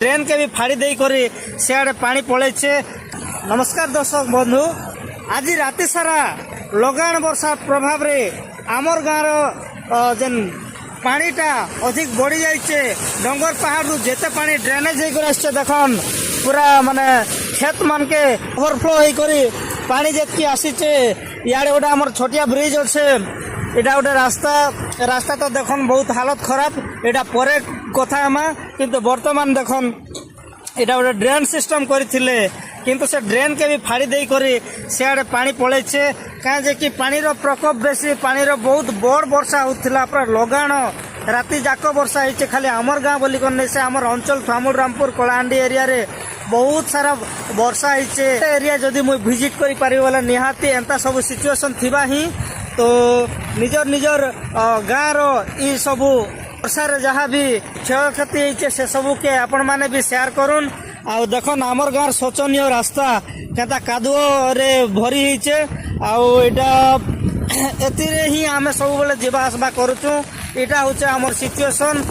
Train के भी फाड़ी दे करी सियाड़े पानी पड़े। नमस्कार दर्शक बंधु, आज राति सारा लगाण वर्षा प्रभाव रे आमर गाँव जेन पानीटा अधिक बढ़ी जाइए। डंगर पहाड़ रु जेते पानी ड्रेनेज होकर आसছে देखन पूरा माने खेत मान के ओवरफ्लो होकर पानी जेतकी आसीचे। इे गोटे आमर छोटिया ब्रिज अच्छे, एटा गोटे रास्ता रास्ता तो देखन बहुत हालत खराब। एटा परे कथा आमा किंतु वर्तमान देखन एटा गोटे ड्रेन सिस्टम करथिले किंतु से ड्रेन के भी फाड़ी दे करी सियाड़े पानी पड़े। कहीं जे कि पानी रो प्रकोप बेसी, पानी रो बहुत बड़ वर्षा होता पूरा लगाण राति जाक वर्षा होइछे। खाली आमर गाँव बोली कर नहीं से आमर अंचल फामुल रामपुर कलाहांडी एरिया रे बहुत सारा वर्षा होइछे। एरिया जदि मुई विजिट करि पारि वाला निहाती एंता सब सिचुएशन थिबा ही तो निजर निजर गाँव रो ई सबू वर्षार जहाँ भी क्षय क्षति होइछे से सबू के आपण माने भी शेयर करुन। आउ देखन आमर गाँव शोचनीय रास्ता केता कादुओ रे भरी होइछे। आउ एटा एतिरे ही आमे सब बेले जीवा आसबा करूचु। एटा होचे आमर सिचुएशन।